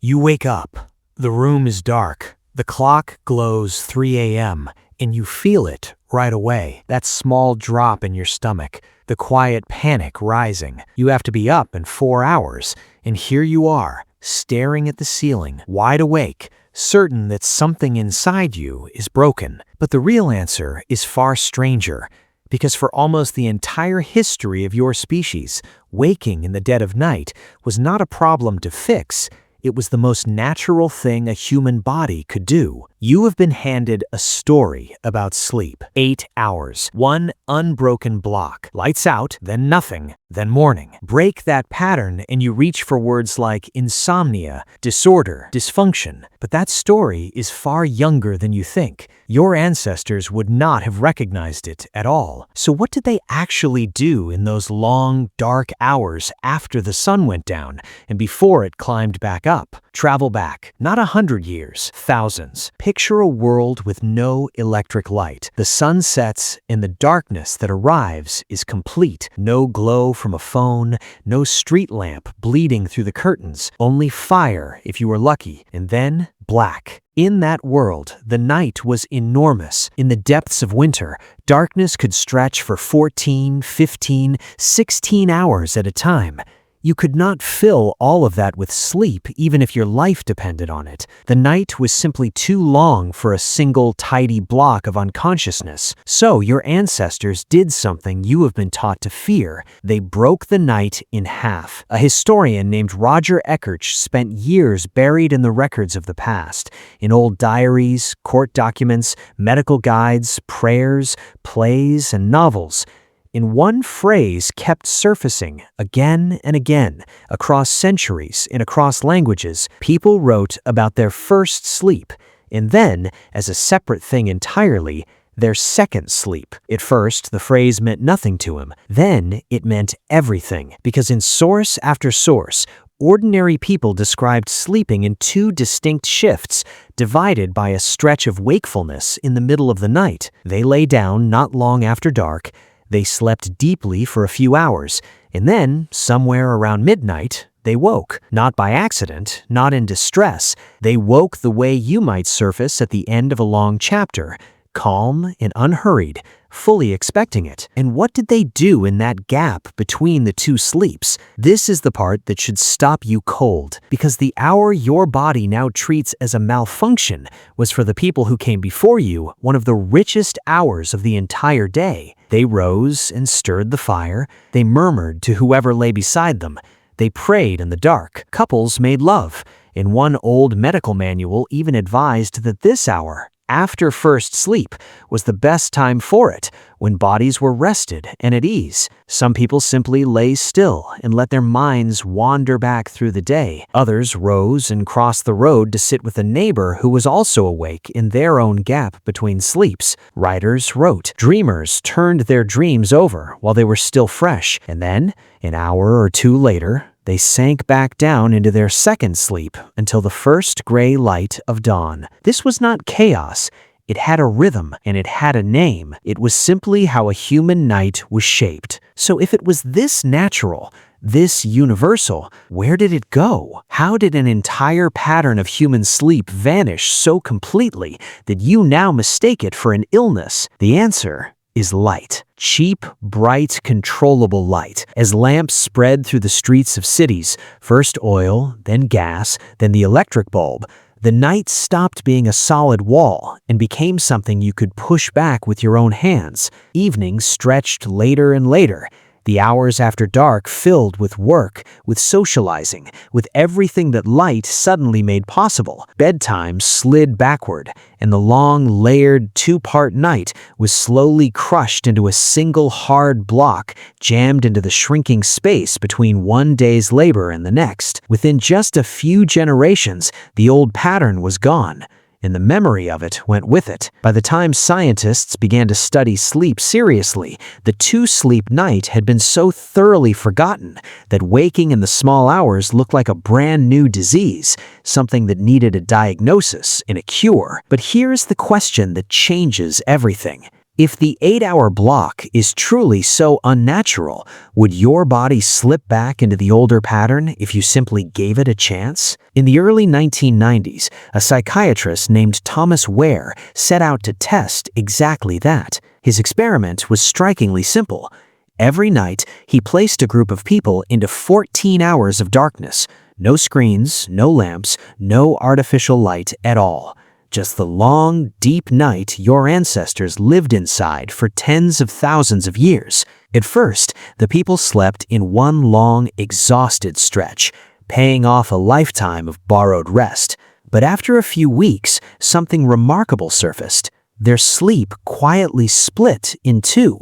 You wake up. The room is dark. The clock glows 3 a.m., and you feel it right away. That small drop in your stomach, the quiet panic rising. You have to be up in 4 hours, and here you are, staring at the ceiling, wide awake, certain that something inside you is broken. But the real answer is far stranger, because for almost the entire history of your species, waking in the dead of night was not a problem to fix. It was the most natural thing a human body could do. You have been handed a story about sleep. 8 hours, one unbroken block. Lights out, then nothing, then morning. Break that pattern and you reach for words like insomnia, disorder, dysfunction. But that story is far younger than you think. Your ancestors would not have recognized it at all. So what did they actually do in those long, dark hours after the sun went down and before it climbed back up? Travel back, not 100 years, thousands. Picture a world with no electric light. The sun sets and the darkness that arrives is complete. No glow from a phone, no street lamp bleeding through the curtains, only fire if you were lucky, and then black. In that world, the night was enormous. In the depths of winter, darkness could stretch for 14, 15, 16 hours at a time. You could not fill all of that with sleep even if your life depended on it. The night was simply too long for a single tidy block of unconsciousness. So your ancestors did something you have been taught to fear. They broke the night in half. A historian named Roger Ekirch spent years buried in the records of the past, in old diaries, court documents, medical guides, prayers, plays, and novels. In one phrase kept surfacing again and again, across centuries and across languages, people wrote about their first sleep, and then, as a separate thing entirely, their second sleep. At first, the phrase meant nothing to him. Then, it meant everything, because in source after source, ordinary people described sleeping in two distinct shifts, divided by a stretch of wakefulness in the middle of the night. They lay down not long after dark. They slept deeply for a few hours, and then, somewhere around midnight, they woke. Not by accident, not in distress. They woke the way you might surface at the end of a long chapter, calm and unhurried, fully expecting it. And what did they do in that gap between the two sleeps? This is the part that should stop you cold, because the hour your body now treats as a malfunction was for the people who came before you one of the richest hours of the entire day. They rose and stirred the fire. They murmured to whoever lay beside them. They prayed in the dark. Couples made love. And one old medical manual even advised that this hour, after first sleep, was the best time for it, when bodies were rested and at ease. Some people simply lay still and let their minds wander back through the day. Others rose and crossed the road to sit with a neighbor who was also awake in their own gap between sleeps. Writers wrote. Dreamers turned their dreams over while they were still fresh, and then, an hour or two later, they sank back down into their second sleep until the first gray light of dawn. This was not chaos. It had a rhythm, and it had a name. It was simply how a human night was shaped. So if it was this natural, this universal, where did it go? How did an entire pattern of human sleep vanish so completely that you now mistake it for an illness? The answer is light. Cheap, bright, controllable light. As lamps spread through the streets of cities, first oil, then gas, then the electric bulb, the night stopped being a solid wall and became something you could push back with your own hands. Evenings stretched later and later. The hours after dark filled with work, with socializing, with everything that light suddenly made possible. Bedtime slid backward, and the long, layered, two-part night was slowly crushed into a single hard block, jammed into the shrinking space between one day's labor and the next. Within just a few generations, the old pattern was gone, and the memory of it went with it. By the time scientists began to study sleep seriously, the two-sleep night had been so thoroughly forgotten that waking in the small hours looked like a brand new disease, something that needed a diagnosis and a cure. But here's the question that changes everything. If the 8-hour block is truly so unnatural, would your body slip back into the older pattern if you simply gave it a chance? In the early 1990s, a psychiatrist named Thomas Wehr set out to test exactly that. His experiment was strikingly simple. Every night, he placed a group of people into 14 hours of darkness. No screens, no lamps, no artificial light at all. Just the long, deep night your ancestors lived inside for tens of thousands of years. At first, the people slept in one long, exhausted stretch, paying off a lifetime of borrowed rest. But after a few weeks, something remarkable surfaced. Their sleep quietly split in two.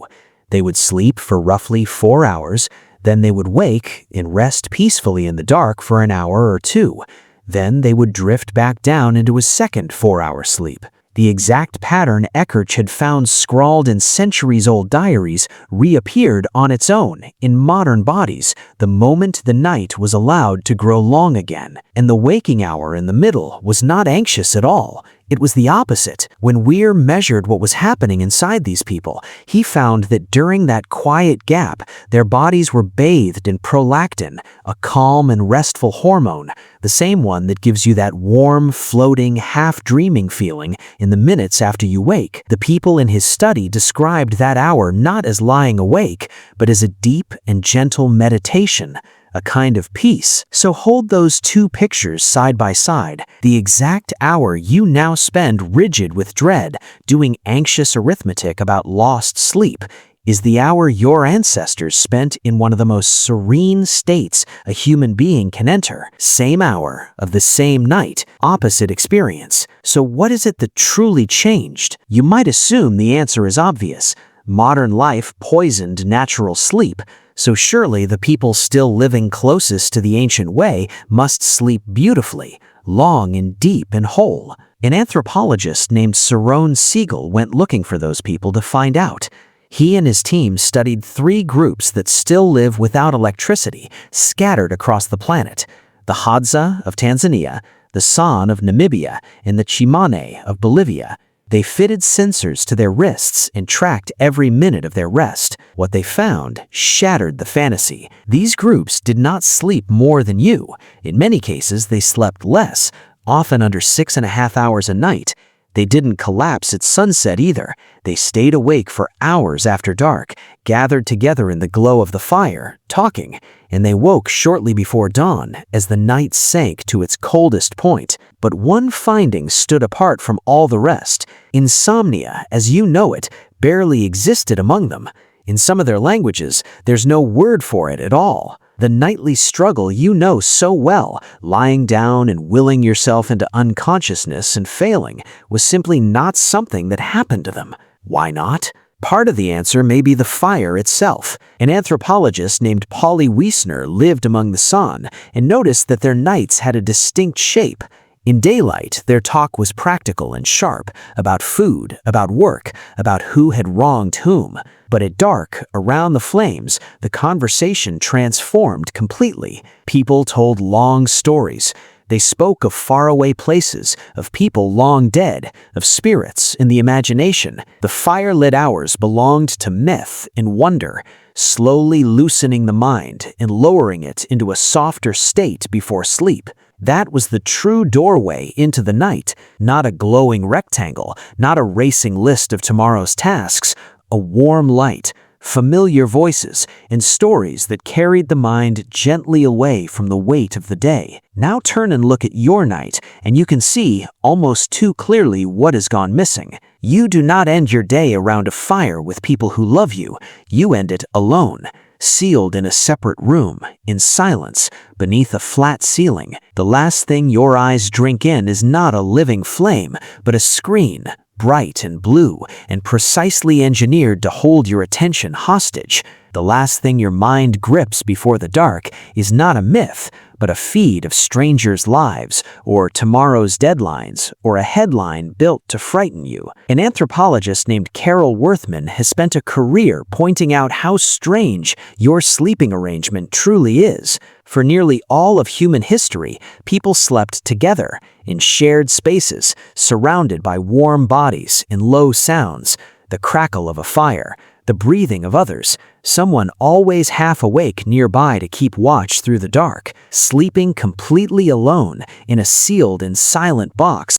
They would sleep for roughly 4 hours, then they would wake and rest peacefully in the dark for an hour or two. Then they would drift back down into a second 4-hour sleep. The exact pattern Ekirch had found scrawled in centuries-old diaries reappeared on its own in modern bodies the moment the night was allowed to grow long again. And the waking hour in the middle was not anxious at all. It was the opposite. When Wehr measured what was happening inside these people, he found that during that quiet gap, their bodies were bathed in prolactin, a calm and restful hormone, the same one that gives you that warm, floating, half-dreaming feeling in the minutes after you wake. The people in his study described that hour not as lying awake, but as a deep and gentle meditation, a kind of peace. So hold those two pictures side by side. The exact hour you now spend rigid with dread, doing anxious arithmetic about lost sleep, is the hour your ancestors spent in one of the most serene states a human being can enter. Same hour of the same night, opposite experience. So what is it that truly changed? You might assume the answer is obvious. Modern life poisoned natural sleep. So surely the people still living closest to the ancient way must sleep beautifully, long and deep and whole. An anthropologist named Jerome Siegel went looking for those people to find out. He and his team studied 3 groups that still live without electricity, scattered across the planet: the Hadza of Tanzania, the San of Namibia, and the Tsimané of Bolivia. They fitted sensors to their wrists and tracked every minute of their rest. What they found shattered the fantasy. These groups did not sleep more than you. In many cases, they slept less, often under 6.5 hours a night. They didn't collapse at sunset either. They stayed awake for hours after dark, gathered together in the glow of the fire, talking, and they woke shortly before dawn as the night sank to its coldest point. But one finding stood apart from all the rest. Insomnia, as you know it, barely existed among them. In some of their languages, there's no word for it at all. The nightly struggle you know so well, lying down and willing yourself into unconsciousness and failing, was simply not something that happened to them. Why not? Part of the answer may be the fire itself. An anthropologist named Wiessner lived among the San and noticed that their nights had a distinct shape. In daylight, their talk was practical and sharp, about food, about work, about who had wronged whom. But at dark, around the flames, the conversation transformed completely. People told long stories. They spoke of faraway places, of people long dead, of spirits in the imagination. The fire-lit hours belonged to myth and wonder, slowly loosening the mind and lowering it into a softer state before sleep. That was the true doorway into the night, not a glowing rectangle, not a racing list of tomorrow's tasks, a warm light, familiar voices, and stories that carried the mind gently away from the weight of the day. Now turn and look at your night, and you can see almost too clearly what has gone missing. You do not end your day around a fire with people who love you. You end it alone, sealed in a separate room, in silence, beneath a flat ceiling. The last thing your eyes drink in is not a living flame, but a screen, bright and blue, and precisely engineered to hold your attention hostage. The last thing your mind grips before the dark is not a myth, but a feed of strangers' lives, or tomorrow's deadlines, or a headline built to frighten you. An anthropologist named Worthman has spent a career pointing out how strange your sleeping arrangement truly is. For nearly all of human history, people slept together, in shared spaces, surrounded by warm bodies and low sounds. the crackle of a fire, the breathing of others, someone always half awake nearby to keep watch through the dark, sleeping completely alone in a sealed and silent box